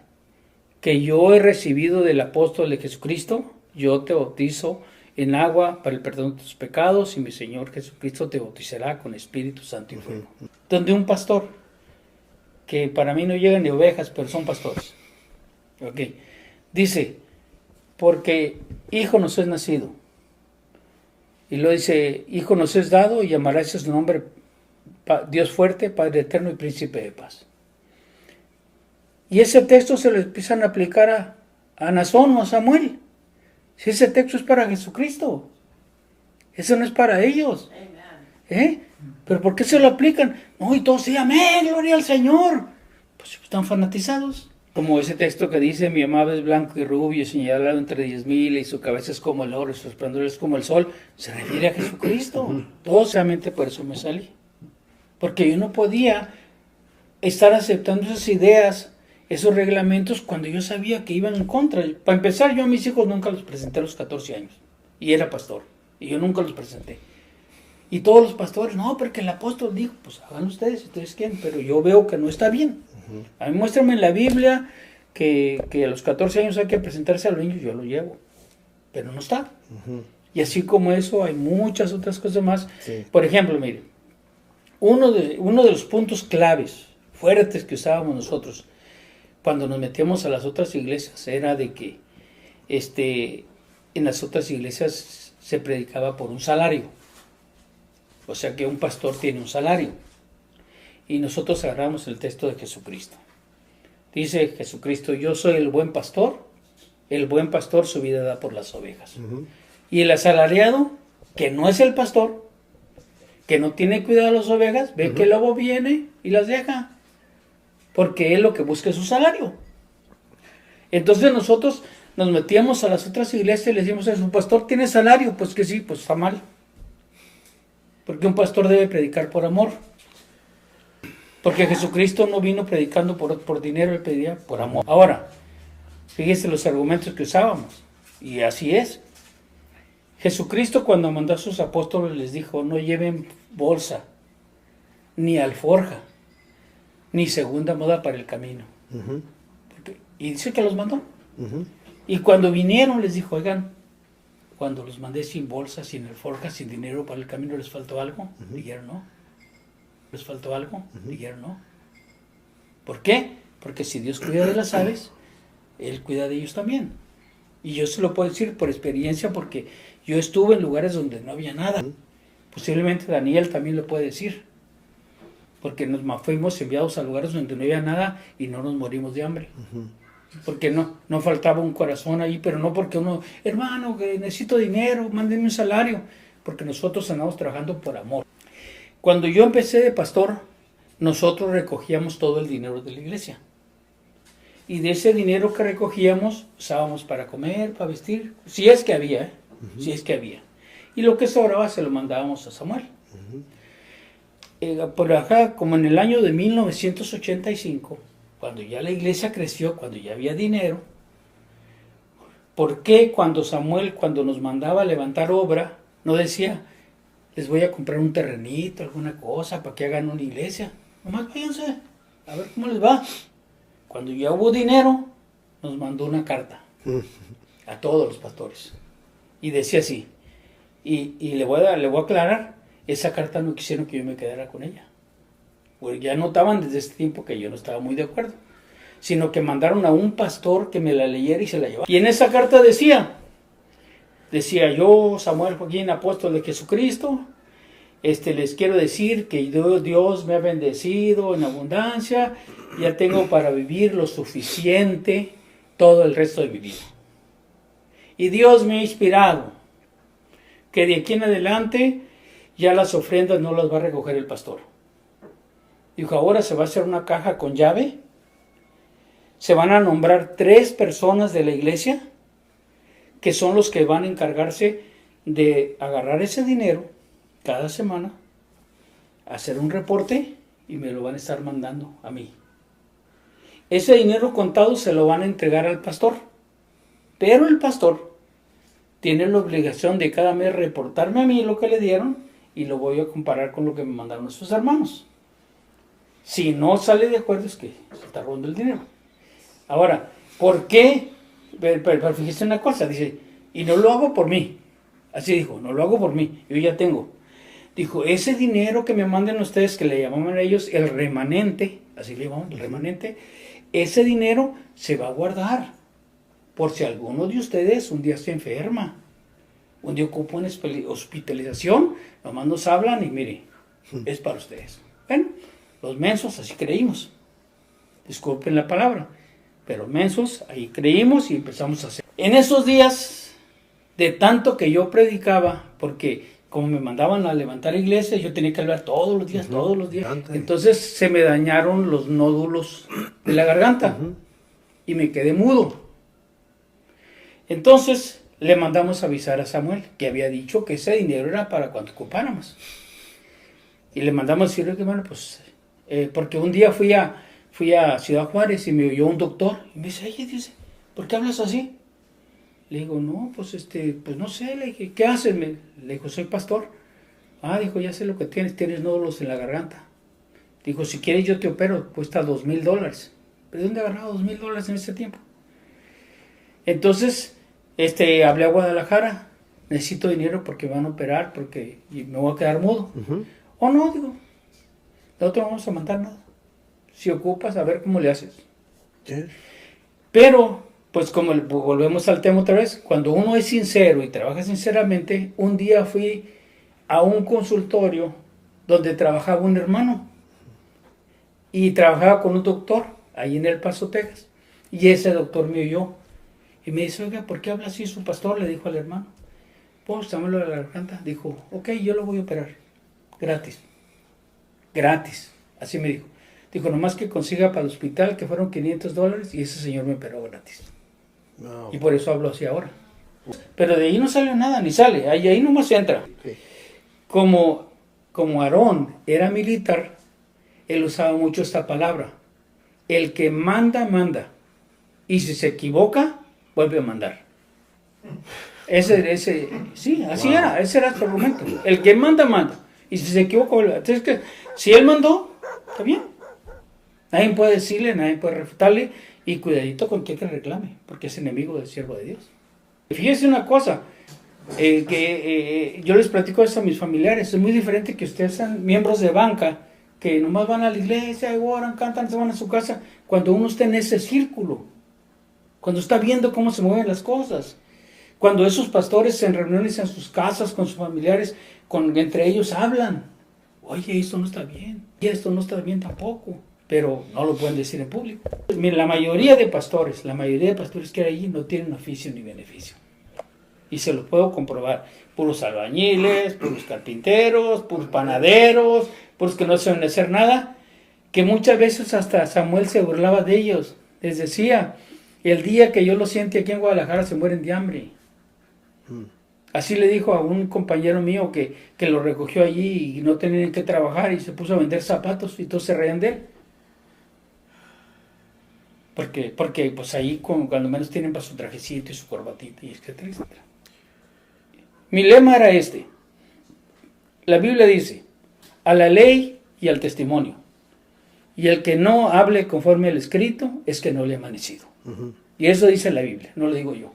que yo he recibido del apóstol de Jesucristo, yo te bautizo en agua para el perdón de tus pecados y mi Señor Jesucristo te bautizará con Espíritu Santo y fuego. Donde un pastor, que para mí no llegan ni ovejas, pero son pastores, okay, dice, porque hijo nos es nacido, y lo dice, hijo nos es dado y llamarás su nombre Dios fuerte, Padre eterno y príncipe de paz. Y ese texto se lo empiezan a aplicar a Nazón o a Samuel. Si ese texto es para Jesucristo, eso no es para ellos. ¿Pero por qué se lo aplican? No, y todos digan, amén, gloria al Señor. Pues están fanatizados. Como ese texto que dice, mi amado es blanco y rubio, señalado entre 10,000, y su cabeza es como el oro, y su esplendor es como el sol. Se refiere a Jesucristo. Todo solamente por eso me salí. Porque yo no podía estar aceptando esas ideas, esos reglamentos, cuando yo sabía que iban en contra. Para empezar, yo a mis hijos nunca los presenté a los 14 años. Y era pastor. Y yo nunca los presenté. Y todos los pastores, no, porque el apóstol dijo, pues hagan ustedes, si ustedes quieren. Pero yo veo que no está bien. A mí muéstrame en la Biblia que a los 14 años hay que presentarse a los niños, yo lo llevo. Pero no está. Y así como eso, hay muchas otras cosas más. Sí. Por ejemplo, mire, uno de los puntos claves, fuertes que usábamos nosotros, cuando nos metíamos a las otras iglesias, era de que en las otras iglesias se predicaba por un salario. O sea que un pastor tiene un salario. Y nosotros agarramos el texto de Jesucristo. Dice Jesucristo, yo soy el buen pastor su vida da por las ovejas. Y el asalariado, que no es el pastor, que no tiene cuidado de las ovejas, ve que el lobo viene y las deja. Porque él lo que busca es su salario. Entonces nosotros nos metíamos a las otras iglesias y le decíamos, ¿su pastor tiene salario? Pues que sí, pues está mal. Porque un pastor debe predicar por amor. Porque Jesucristo no vino predicando por dinero, él pedía por amor. Ahora, fíjese los argumentos que usábamos. Y así es. Jesucristo cuando mandó a sus apóstoles les dijo, no lleven bolsa, ni alforja, ni segunda moda para el camino. Y dice que los mandó. Y cuando vinieron les dijo, oigan, cuando los mandé sin bolsa, sin alforja, sin dinero para el camino, ¿les faltó algo? Dijeron no. ¿Les faltó algo? Dijeron no. ¿Por qué? Porque si Dios cuida de las aves, Él cuida de ellos también. Y yo se lo puedo decir por experiencia, porque yo estuve en lugares donde no había nada. Posiblemente Daniel también lo puede decir. Porque nos fuimos enviados a lugares donde no había nada y no nos morimos de hambre. porque no faltaba un corazón ahí, pero no porque uno, hermano, que necesito dinero, mándenme un salario, porque nosotros andamos trabajando por amor. Cuando yo empecé de pastor, nosotros recogíamos todo el dinero de la iglesia. Y de ese dinero que recogíamos, usábamos para comer, para vestir, si es que había, si es que había. Y lo que sobraba se lo mandábamos a Samuel. Por acá, como en el año de 1985, cuando ya la iglesia creció, cuando ya había dinero, ¿por qué cuando Samuel, cuando nos mandaba a levantar obra, no decía, les voy a comprar un terrenito, alguna cosa, para que hagan una iglesia? Nomás váyanse, a ver cómo les va. Cuando ya hubo dinero, nos mandó una carta a todos los pastores. Y decía así, y le voy a aclarar, esa carta no quisieron que yo me quedara con ella. Porque ya notaban desde ese tiempo que yo no estaba muy de acuerdo. Sino que mandaron a un pastor que me la leyera y se la llevara. Y en esa carta decía yo, Samuel Joaquín, apóstol de Jesucristo, les quiero decir que Dios me ha bendecido en abundancia, ya tengo para vivir lo suficiente todo el resto de mi vida. Y Dios me ha inspirado que de aquí en adelante ya las ofrendas no las va a recoger el pastor. Dijo, ahora se va a hacer una caja con llave, se van a nombrar 3 personas de la iglesia que son los que van a encargarse de agarrar ese dinero cada semana, hacer un reporte y me lo van a estar mandando a mí. Ese dinero contado se lo van a entregar al pastor, pero el pastor tiene la obligación de cada mes reportarme a mí lo que le dieron y lo voy a comparar con lo que me mandaron sus hermanos. Si no sale de acuerdo es que se está robando el dinero. Ahora, ¿por qué? Pero fíjese una cosa, dice, y no lo hago por mí. Así dijo, no lo hago por mí, yo ya tengo. Dijo, ese dinero que me manden ustedes, que le llamaban a ellos el remanente, así le llamaban, el remanente, ese dinero se va a guardar por si alguno de ustedes un día se enferma, un día ocupa una hospitalización, nomás nos hablan y mire, es para ustedes. Bueno, los mensos así creímos, disculpen la palabra, pero mensos ahí creímos y empezamos a hacer. En esos días, de tanto que yo predicaba, porque como me mandaban a levantar iglesias, yo tenía que hablar todos los días, entonces se me dañaron los nódulos de la garganta y me quedé mudo. Entonces le mandamos a avisar a Samuel, que había dicho que ese dinero era para cuando ocupáramos. Y le mandamos a decirle que, bueno, pues, porque un día fui a Ciudad Juárez y me oyó un doctor y me dice, oye, dice, ¿por qué hablas así? Le digo, no, pues pues no sé, le dije, ¿qué haces? Le dijo, soy pastor. Ah, dijo, ya sé lo que tienes nódulos en la garganta. Dijo, si quieres yo te opero, cuesta $2,000. ¿Pero de dónde agarraba $2,000 en ese tiempo? Entonces, hablé a Guadalajara, necesito dinero porque me van a operar, y me voy a quedar mudo. O no, digo, nosotros no vamos a mandar nada. Si ocupas, a ver cómo le haces. ¿Sí? Pero, pues como volvemos al tema otra vez, cuando uno es sincero y trabaja sinceramente, un día fui a un consultorio donde trabajaba un hermano y trabajaba con un doctor ahí en El Paso, Texas, y ese doctor me oyó y me dice, oiga, ¿por qué habla así su pastor? Le dijo al hermano. Pues, dámelo de la garganta. Dijo, ok, yo lo voy a operar, gratis, así me dijo. Dijo, nomás que consiga para el hospital, que fueron $500, y ese señor me operó gratis. No. Y por eso hablo así ahora. Pero de ahí no sale nada, ni sale, ahí nomás entra. Okay. Como Aarón era militar, él usaba mucho esta palabra. El que manda, manda. Y si se equivoca, vuelve a mandar. Sí, así era, ese era su argumento. El que manda, manda. Y si se equivoca, vuelve a mandar. Entonces, si él mandó, está bien. Nadie puede decirle, nadie puede refutarle, y cuidadito con quien que reclame, porque es enemigo del siervo de Dios. Fíjense una cosa, yo les platico esto a mis familiares, es muy diferente que ustedes sean miembros de banca, que nomás van a la iglesia, oran, cantan, se van a su casa, cuando uno está en ese círculo, cuando está viendo cómo se mueven las cosas, cuando esos pastores en reuniones en sus casas, con sus familiares, entre ellos hablan, oye, esto no está bien, y esto no está bien tampoco. pero no lo pueden decir en público. Mira, la mayoría de pastores que hay allí no tienen oficio ni beneficio. Y se lo puedo comprobar. Puros albañiles, puros carpinteros, puros panaderos, puros que no saben hacer nada, que muchas veces hasta Samuel se burlaba de ellos. Les decía, el día que yo lo siente aquí en Guadalajara se mueren de hambre. Así le dijo a un compañero mío que lo recogió allí y no tenían que trabajar y se puso a vender zapatos y todos se reían de él. Porque pues ahí cuando menos tienen para su trajecito y su corbatita y etcétera, etcétera. Mi lema era este. La Biblia dice, a la ley y al testimonio. Y el que no hable conforme al escrito es que no le ha amanecido. Y eso dice la Biblia, no lo digo yo.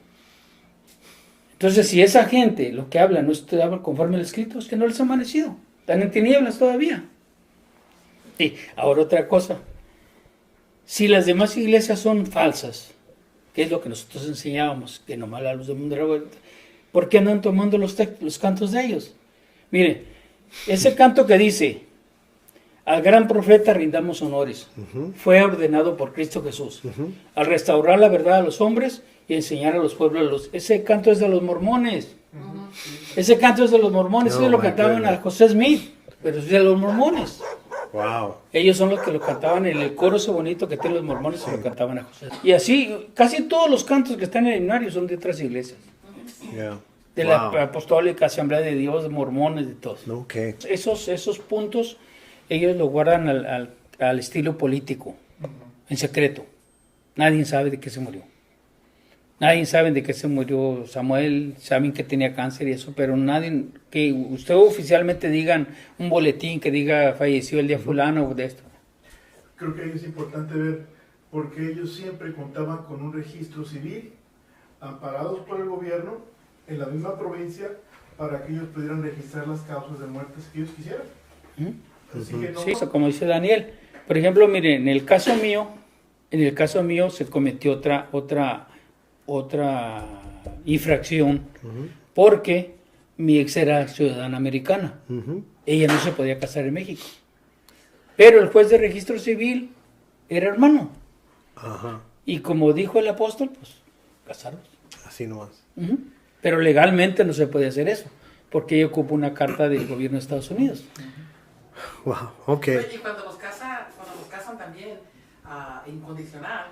Entonces, si esa gente lo que habla no está conforme al escrito, es que no les ha amanecido. Están en tinieblas todavía. Y ahora otra cosa. Si las demás iglesias son falsas, que es lo que nosotros enseñábamos, que nomás la luz del mundo era buena, ¿por qué andan tomando los cantos de ellos? Mire, ese canto que dice, al gran profeta rindamos honores, fue ordenado por Cristo Jesús, al restaurar la verdad a los hombres y enseñar a los pueblos. Ese canto es de los mormones. Ese canto es de los mormones, ellos lo cantaban a José Smith, pero es de los mormones. Wow. Ellos son los que lo cantaban en el coro ese bonito que tienen los mormones, se lo cantaban a José. Y así, casi todos los cantos que están en el himnario son de otras iglesias. Yeah. De Wow. la Apostólica, Asamblea de Dios, de mormones, de todos. Okay. Esos puntos, ellos lo guardan al estilo político, en secreto. Nadie sabe de qué se murió. Nadie sabe de qué se murió Samuel, saben que tenía cáncer y eso, pero nadie, que usted oficialmente digan un boletín que diga falleció el día fulano o de esto. Creo que ahí es importante ver, porque ellos siempre contaban con un registro civil, amparados por el gobierno, en la misma provincia, para que ellos pudieran registrar las causas de muertes que ellos quisieran. Así que no... Sí, eso como dice Daniel. Por ejemplo, miren, en el caso mío se cometió otra infracción porque mi ex era ciudadana americana. Ella no se podía casar en México. Pero el juez de registro civil era hermano. Ajá. Y como dijo el apóstol, pues casarlos. Así nomás. Pero legalmente no se puede hacer eso, porque ella ocupa una carta del gobierno de Estados Unidos. Wow. Okay. Oye, y cuando los casan también incondicional,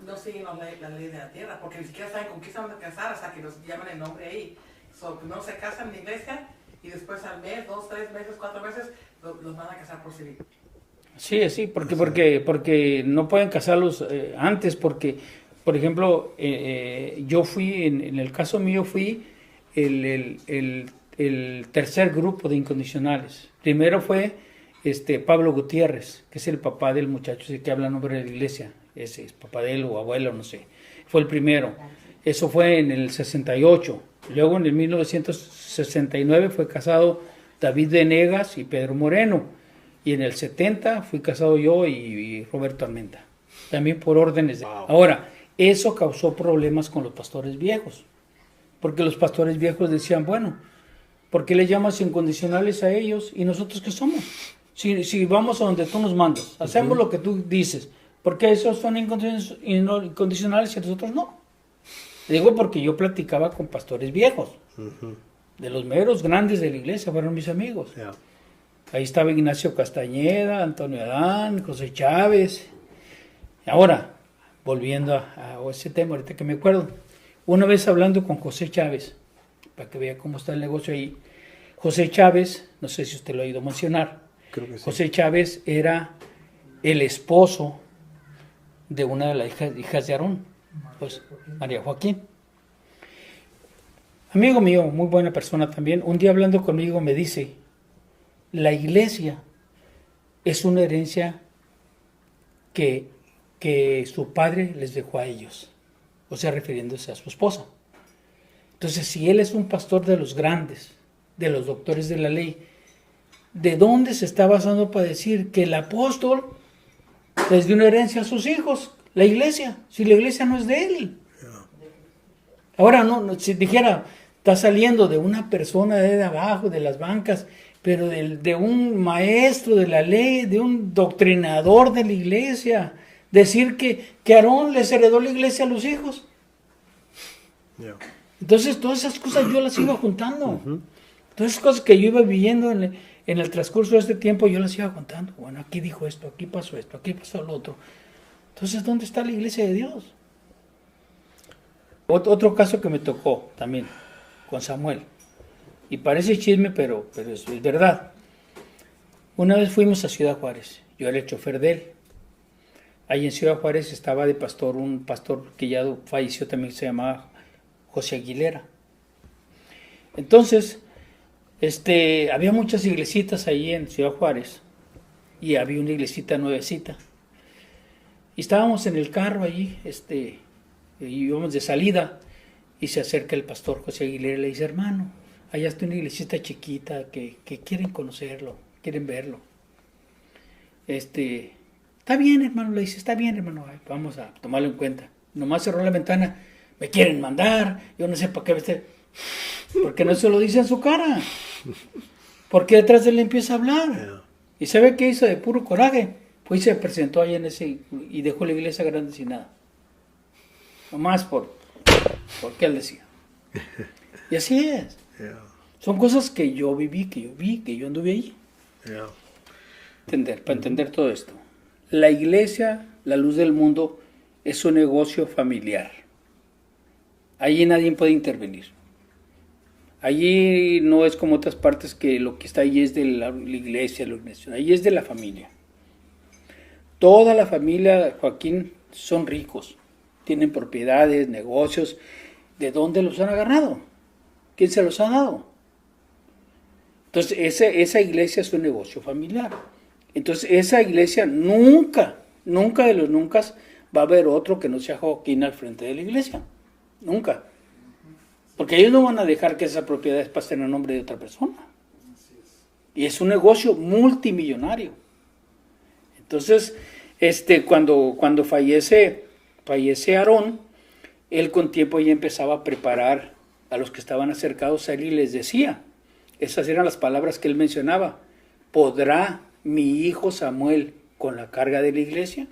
no siguen la ley de la tierra, porque ni siquiera saben con quién se van a casar hasta que los llaman el nombre ahí. So, no se casan en la iglesia y después al mes, 2, 3 meses, 4 meses, los van a casar por civil. Sí, porque no pueden casarlos antes, porque, por ejemplo, yo fui, en el caso mío, fui el tercer grupo de incondicionales. Primero fue Pablo Gutiérrez, que es el papá del muchacho que habla en nombre de la iglesia. Ese es papá de él o abuelo, no sé. Fue el primero. Eso fue en el 68. Luego en el 1969 fue casado David Venegas y Pedro Moreno. Y en el 70 fui casado yo y Roberto Almenda. También por órdenes de... Wow. Ahora, eso causó problemas con los pastores viejos. Porque los pastores viejos decían, bueno, ¿por qué le llamas incondicionales a ellos? ¿Y nosotros qué somos? Si vamos a donde tú nos mandas, hacemos lo que tú dices. ¿Por qué esos son incondicionales y nosotros no? Digo porque yo platicaba con pastores viejos. De los meros grandes de la iglesia, fueron mis amigos. Yeah. Ahí estaba Ignacio Castañeda, Antonio Adán, José Chávez. Ahora, volviendo a ese tema, ahorita que me acuerdo. Una vez hablando con José Chávez, para que vea cómo está el negocio ahí. José Chávez, no sé si usted lo ha oído mencionar. Creo que sí. José Chávez era el esposo de una de las hijas de Aarón, pues María Joaquín. Amigo mío, muy buena persona también, un día hablando conmigo me dice, la iglesia es una herencia que su padre les dejó a ellos, o sea, refiriéndose a su esposa. Entonces, si él es un pastor de los grandes, de los doctores de la ley, ¿de dónde se está basando para decir que el apóstol les dio una herencia a sus hijos, la iglesia, si la iglesia no es de él? Ahora, no, si dijera, está saliendo de una persona de abajo, de las bancas, pero de un maestro de la ley, de un doctrinador de la iglesia, decir que Aarón les heredó la iglesia a los hijos. Yeah. Entonces todas esas cosas yo las iba juntando. Todas esas cosas que yo iba viviendo en el transcurso de este tiempo, yo las iba contando. Bueno, aquí dijo esto, aquí pasó lo otro. Entonces, ¿dónde está la iglesia de Dios? Otro caso que me tocó también con Samuel. Y parece chisme, pero es verdad. Una vez fuimos a Ciudad Juárez. Yo era el chofer de él. Ahí en Ciudad Juárez estaba de pastor un pastor que ya falleció también, que se llamaba José Aguilera. Entonces, había muchas iglesitas ahí en Ciudad Juárez. Y había una iglesita nuevecita. Y estábamos en el carro allí, y íbamos de salida. Y se acerca el pastor José Aguilera y le dice, hermano, allá está una iglesita chiquita que quieren conocerlo, quieren verlo. Está bien, hermano, le dice, está bien, hermano, vamos a tomarlo en cuenta. Nomás cerró la ventana, me quieren mandar, yo no sé para qué, porque no se lo dice en su cara. Porque detrás de él empieza a hablar. Yeah. Y sabe qué hizo de puro coraje. Pues se presentó ahí y dejó la iglesia grande sin nada. Nomás porque él decía. Y así es. Yeah. Son cosas que yo viví, que yo anduve allí. Yeah. Para entender todo esto. La iglesia, la luz del mundo, es un negocio familiar. Allí nadie puede intervenir. Allí no es como otras partes que lo que está allí es de la iglesia, la organización. Allí es de la familia. Toda la familia, Joaquín, son ricos. Tienen propiedades, negocios. ¿De dónde los han agarrado? ¿Quién se los ha dado? Entonces, esa iglesia es un negocio familiar. Entonces, esa iglesia nunca de los nunca va a haber otro que no sea Joaquín al frente de la iglesia. Nunca. Porque ellos no van a dejar que esas propiedades pasen a nombre de otra persona. Y es un negocio multimillonario. Entonces, cuando fallece Aarón, él con tiempo ya empezaba a preparar a los que estaban acercados a él y les decía, esas eran las palabras que él mencionaba, ¿podrá mi hijo Samuel con la carga de la iglesia?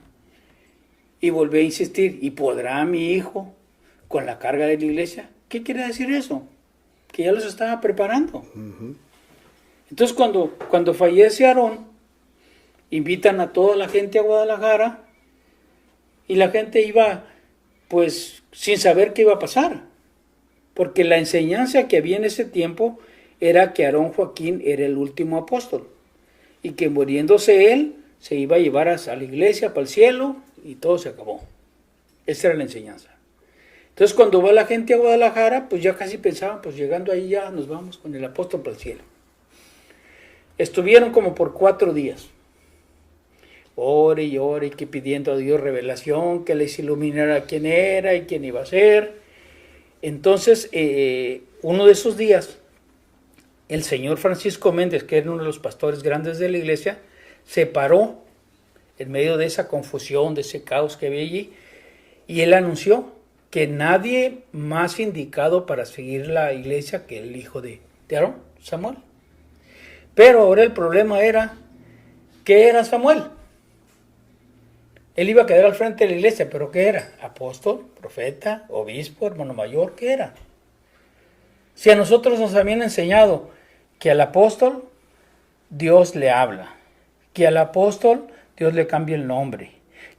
Y volví a insistir, ¿y podrá mi hijo con la carga de la iglesia? ¿Qué quiere decir eso? Que ya los estaba preparando. Entonces cuando fallece Aarón, invitan a toda la gente a Guadalajara y la gente iba pues sin saber qué iba a pasar. Porque la enseñanza que había en ese tiempo era que Aarón Joaquín era el último apóstol. Y que muriéndose él, se iba a llevar a la iglesia para el cielo y todo se acabó. Esa era la enseñanza. Entonces cuando va la gente a Guadalajara, pues ya casi pensaban, pues llegando ahí ya nos vamos con el apóstol para el cielo. Estuvieron como por 4 días. Ore y ore, y que pidiendo a Dios revelación, que les iluminara quién era y quién iba a ser. Entonces, uno de esos días, el señor Francisco Méndez, que era uno de los pastores grandes de la iglesia, se paró en medio de esa confusión, de ese caos que había allí, y él anunció que nadie más indicado para seguir la iglesia que el hijo de Aarón, Samuel. Pero ahora el problema era, ¿qué era Samuel? Él iba a quedar al frente de la iglesia, pero ¿qué era? ¿Apóstol, profeta, obispo, hermano mayor? ¿Qué era? Si a nosotros nos habían enseñado que al apóstol Dios le habla, que al apóstol Dios le cambia el nombre,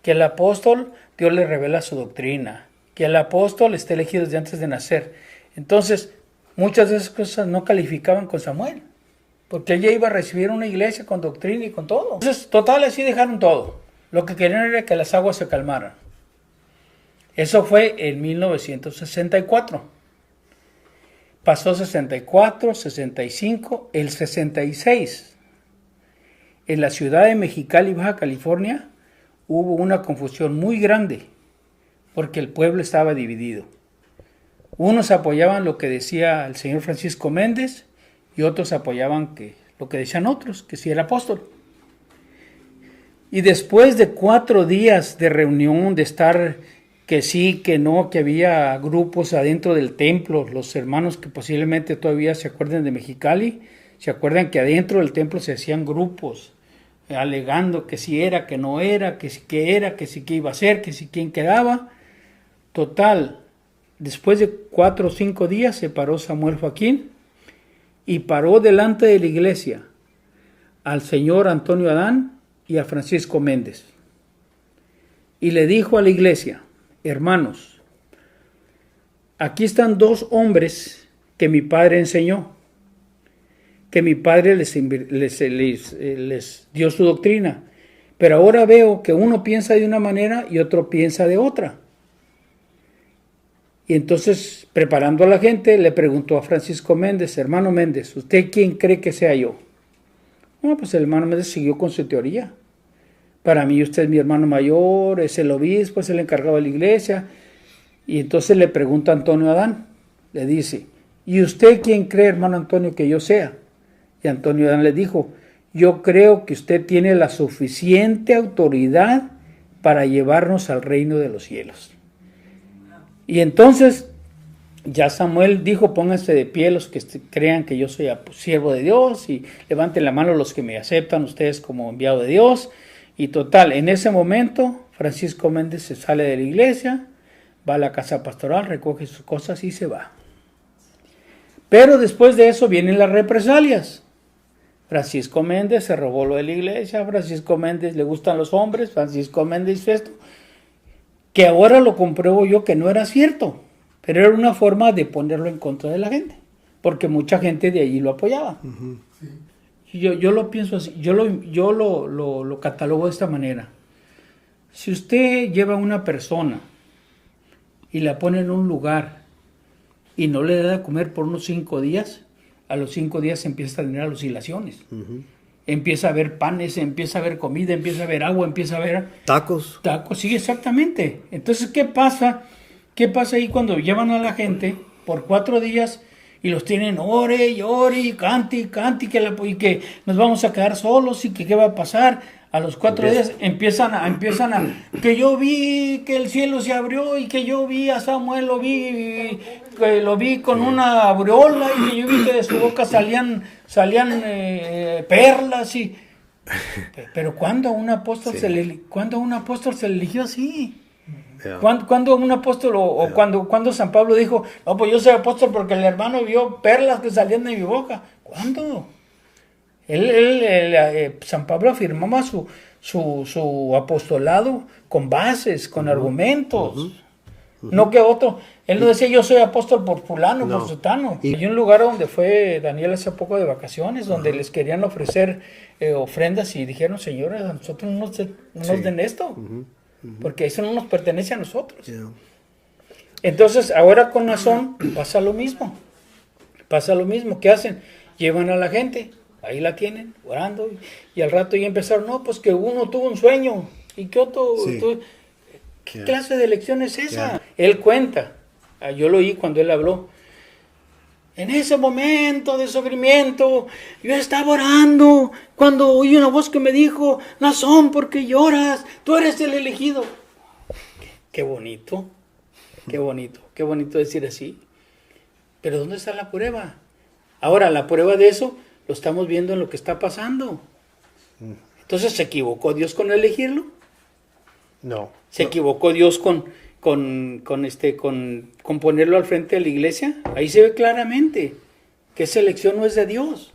que al apóstol Dios le revela su doctrina, que el apóstol esté elegido desde antes de nacer. Entonces, muchas de esas cosas no calificaban con Samuel, porque él ya iba a recibir una iglesia con doctrina y con todo. Entonces, total, así dejaron todo. Lo que querían era que las aguas se calmaran. Eso fue en 1964. Pasó 64, 65, el 66. En la ciudad de Mexicali, Baja California, hubo una confusión muy grande, porque el pueblo estaba dividido. Unos apoyaban lo que decía el señor Francisco Méndez y otros apoyaban lo que decían otros, que sí era apóstol. Y después de 4 días de reunión, de estar que sí, que no, que había grupos adentro del templo, los hermanos que posiblemente todavía se acuerden de Mexicali, ¿Se acuerdan que adentro del templo se hacían grupos alegando que si era, que no era, que si que era, que si que iba a ser, que si quién quedaba? Total, después de 4 o 5 días se paró Samuel Joaquín y paró delante de la iglesia al señor Antonio Adán y a Francisco Méndez. Y le dijo a la iglesia: hermanos, aquí están 2 hombres que mi padre enseñó, que mi padre les dio su doctrina, pero ahora veo que uno piensa de una manera y otro piensa de otra. Y entonces, preparando a la gente, le preguntó a Francisco Méndez: hermano Méndez, ¿usted quién cree que sea yo? No, pues el hermano Méndez siguió con su teoría. Para mí usted es mi hermano mayor, es el obispo, es el encargado de la iglesia. Y entonces le pregunta a Antonio Adán, le dice: ¿y usted quién cree, hermano Antonio, que yo sea? Y Antonio Adán le dijo: yo creo que usted tiene la suficiente autoridad para llevarnos al reino de los cielos. Y entonces ya Samuel dijo: pónganse de pie los que crean que yo soy siervo de Dios, y levanten la mano los que me aceptan ustedes como enviado de Dios. Y total, en ese momento Francisco Méndez se sale de la iglesia, va a la casa pastoral, recoge sus cosas y se va. Pero después de eso vienen las represalias. Francisco Méndez se robó lo de la iglesia, Francisco Méndez le gustan los hombres, Francisco Méndez hizo esto, que ahora lo compruebo yo que no era cierto, pero era una forma de ponerlo en contra de la gente, porque mucha gente de allí lo apoyaba. Ujú. Yo lo pienso así, yo lo catalogo de esta manera. Si usted lleva a una persona y la pone en un lugar y no le da de comer por unos 5 días, a los 5 días empieza a tener alucinaciones. Ujú. Empieza a haber panes, empieza a haber comida, empieza a haber agua, empieza a haber Tacos. tacos. Sí, exactamente. Entonces, ¿qué pasa? ¿Qué pasa ahí cuando llevan a la gente por 4 días y los tienen ore y ore y cante y cante y que nos vamos a quedar solos y que qué va a pasar? A los 4 días empiezan a que yo vi que el cielo se abrió y que yo vi a Samuel, lo vi con una aureola y que yo vi que de su boca salían perlas y... Pero ¿cuándo a un apóstol se le eligió así? Yeah. ¿Cuándo un apóstol cuando San Pablo dijo: no, pues yo soy apóstol porque el hermano vio perlas que salían de mi boca? ¿Cuándo? San Pablo afirmaba su apostolado con bases, con argumentos. No que otro. Él no decía: yo soy apóstol por fulano, por sutano. Hay un lugar donde fue Daniel hace poco de vacaciones, donde les querían ofrecer ofrendas y dijeron: señores, a nosotros no nos den esto, porque eso no nos pertenece a nosotros. Yeah. Entonces, ahora con Nazón pasa lo mismo. ¿Qué hacen? Llevan a la gente. Ahí la tienen, orando, y al rato ya empezaron: no, pues que uno tuvo un sueño, y que otro... Sí. ¿Qué clase de lección es esa? Yeah. Él cuenta, yo lo oí cuando él habló: en ese momento de sufrimiento, yo estaba orando, cuando oí una voz que me dijo: Nazón, ¿por qué lloras? Tú eres el elegido. Qué bonito decir así. Pero ¿dónde está la prueba? Ahora, la prueba de eso lo estamos viendo en lo que está pasando. Entonces, ¿se equivocó Dios con elegirlo? No. ¿Se equivocó Dios con ponerlo al frente de la iglesia? Ahí se ve claramente que esa elección no es de Dios.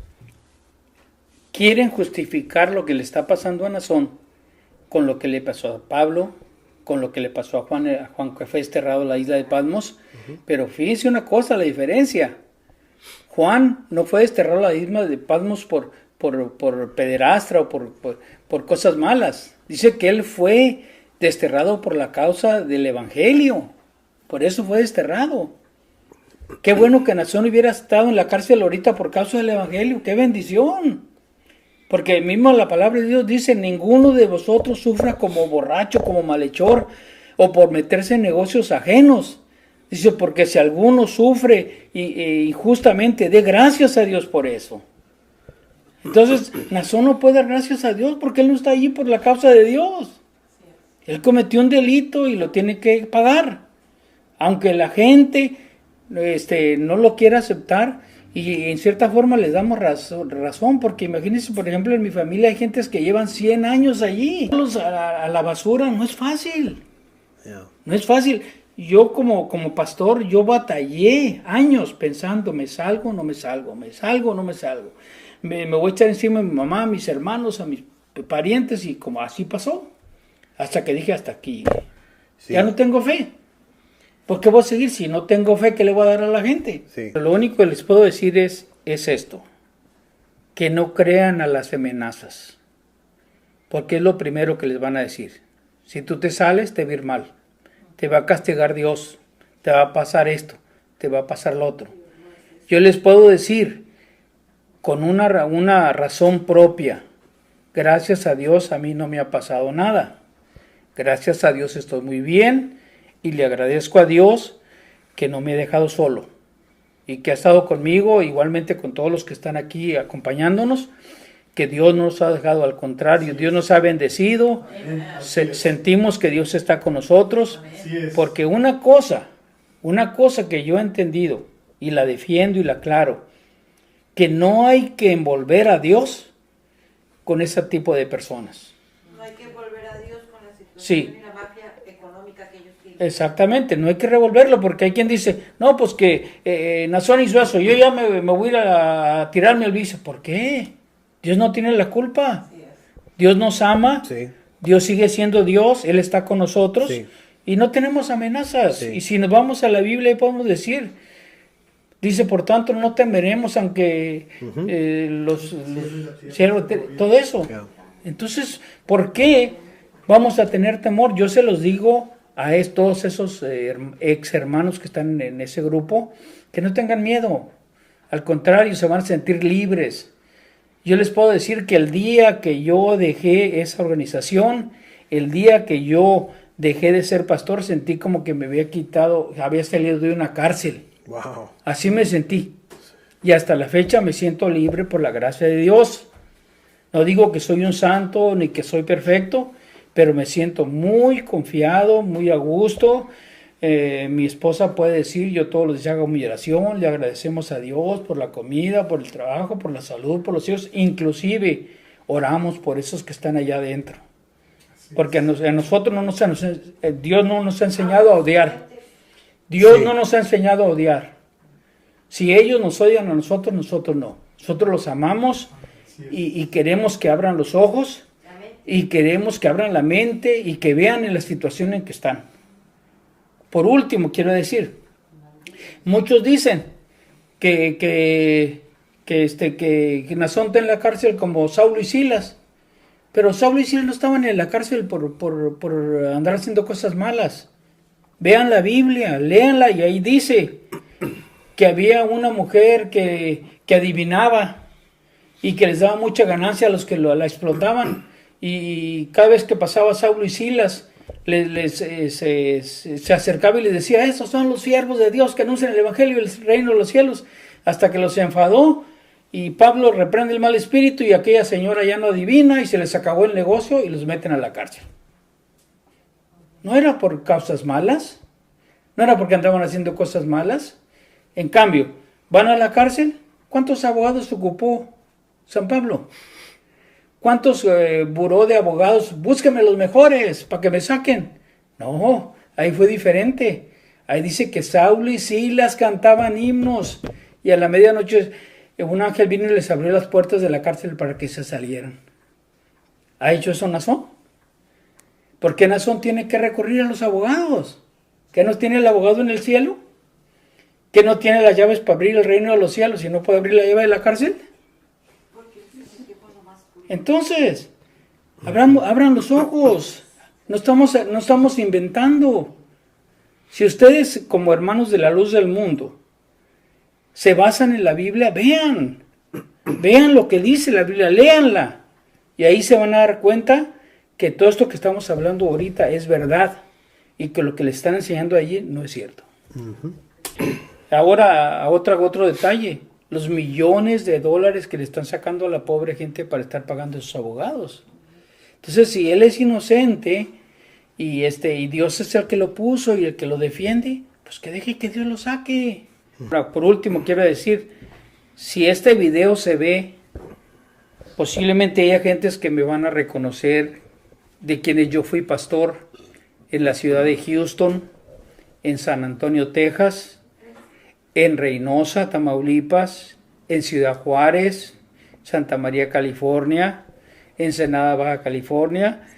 Quieren justificar lo que le está pasando a Nazón con lo que le pasó a Pablo, con lo que le pasó a Juan que fue desterrado a la isla de Patmos. Pero fíjense una cosa, la diferencia. Juan no fue desterrado a la isla de Patmos por pederastra o por cosas malas. Dice que él fue desterrado por la causa del evangelio. Por eso fue desterrado. Qué bueno que Nazón hubiera estado en la cárcel ahorita por causa del evangelio. ¡Qué bendición! Porque mismo la palabra de Dios dice: ninguno de vosotros sufra como borracho, como malhechor, o por meterse en negocios ajenos. Dice: porque si alguno sufre injustamente, dé gracias a Dios por eso. Entonces, Nazón no puede dar gracias a Dios porque él no está allí por la causa de Dios. Él cometió un delito y lo tiene que pagar. Aunque la gente no lo quiera aceptar Y en cierta forma les damos razón, porque imagínense, por ejemplo, en mi familia hay gentes que llevan 100 años allí. A la basura no es fácil. Yeah. No es fácil. Yo como pastor, yo batallé años pensando, me salgo, no me salgo, me salgo, no me salgo. Me voy a echar encima a mi mamá, a mis hermanos, a mis parientes, y como así pasó. Hasta que dije, hasta aquí. Sí. Ya no tengo fe. ¿Por qué voy a seguir? Si no tengo fe, ¿qué le voy a dar a la gente? Sí. Lo único que les puedo decir es esto. Que no crean a las amenazas. Porque es lo primero que les van a decir. Si tú te sales, te va a ir mal. Te va a castigar Dios. Te va a pasar esto. Te va a pasar lo otro. Yo les puedo decir, con una razón propia, gracias a Dios a mí no me ha pasado nada. Gracias a Dios estoy muy bien. Y le agradezco a Dios que no me ha dejado solo y que ha estado conmigo, igualmente con todos los que están aquí acompañándonos, que Dios no nos ha dejado, al contrario, Dios nos ha bendecido, sentimos que Dios está con nosotros, porque una cosa que yo he entendido y la defiendo y la aclaro, que no hay que envolver a Dios con ese tipo de personas. No hay que envolver a Dios con la situación Sí. y la mafia económica que ellos tienen. Exactamente, no hay que revolverlo, porque hay quien dice, no, pues que Nazón hizo eso, yo ya me voy a ir a tirarme al vicio. ¿Por qué? Dios no tiene la culpa. Así es. Dios nos ama, Sí. Dios sigue siendo Dios, Él está con nosotros, Sí. y no tenemos amenazas. Sí. Y si nos vamos a la Biblia, ahí podemos decir, dice, por tanto, no temeremos aunque los cielos, todo eso. Yeah. Entonces, ¿por qué vamos a tener temor? Yo se los digo a todos esos ex hermanos que están en ese grupo, que no tengan miedo. Al contrario, se van a sentir libres. Yo les puedo decir que el día que yo dejé esa organización, el día que yo dejé de ser pastor, sentí como que me había salido de una cárcel. Wow. Así me sentí. Y hasta la fecha me siento libre por la gracia de Dios. No digo que soy un santo ni que soy perfecto, pero me siento muy confiado, muy a gusto. Mi esposa puede decir, yo todos los días hago mi oración, le agradecemos a Dios por la comida, por el trabajo, por la salud, por los hijos. Inclusive oramos por esos que están allá adentro. Porque a nosotros Dios no nos ha enseñado a odiar. Dios Sí. no nos ha enseñado a odiar. Si ellos nos odian a nosotros, nosotros no. Nosotros los amamos y queremos que abran los ojos y queremos que abran la mente y que vean en la situación en que están. Por último, quiero decir, muchos dicen que Nazón está en la cárcel como Saulo y Silas, pero Saulo y Silas no estaban en la cárcel por andar haciendo cosas malas. Vean la Biblia, léanla, y ahí dice que había una mujer que adivinaba y que les daba mucha ganancia a los que la explotaban, y cada vez que pasaba Saulo y Silas se acercaba y les decía, esos son los siervos de Dios que anuncian el evangelio del reino de los cielos, hasta que los enfadó y Pablo reprende el mal espíritu y aquella señora ya no adivina y se les acabó el negocio y los meten a la cárcel. No era por causas malas, no era porque andaban haciendo cosas malas. En cambio, van a la cárcel. ¿Cuántos abogados ocupó San Pablo? ¿Cuántos buró de abogados? Búsquenme los mejores para que me saquen. No, ahí fue diferente. Ahí dice que Saulo y Silas cantaban himnos y a la medianoche un ángel vino y les abrió las puertas de la cárcel para que se salieran. ¿Ha hecho eso Nazón? ¿Por qué Nazón tiene que recurrir a los abogados? ¿Qué no tiene el abogado en el cielo? ¿Qué no tiene las llaves para abrir el reino de los cielos y no puede abrir la llave de la cárcel? Entonces, abran los ojos. No estamos inventando. Si ustedes, como hermanos de la luz del mundo, se basan en la Biblia, vean lo que dice la Biblia, léanla. Y ahí se van a dar cuenta que todo esto que estamos hablando ahorita es verdad y que lo que les están enseñando allí no es cierto. Ahora, otro detalle, los millones de dólares que le están sacando a la pobre gente para estar pagando a sus abogados. Entonces, si él es inocente y Dios es el que lo puso y el que lo defiende, pues que deje que Dios lo saque. Ahora, por último, quiero decir Si este video se ve, posiblemente haya gentes que me van a reconocer de quienes yo fui pastor en la ciudad de Houston, en San Antonio, Texas, en Reynosa, Tamaulipas, en Ciudad Juárez, Santa María, California, Ensenada, Baja California,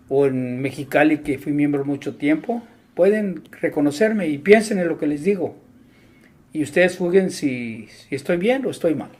o en Mexicali, que fui miembro mucho tiempo. Pueden reconocerme y piensen en lo que les digo. Y ustedes juzguen si estoy bien o estoy mal.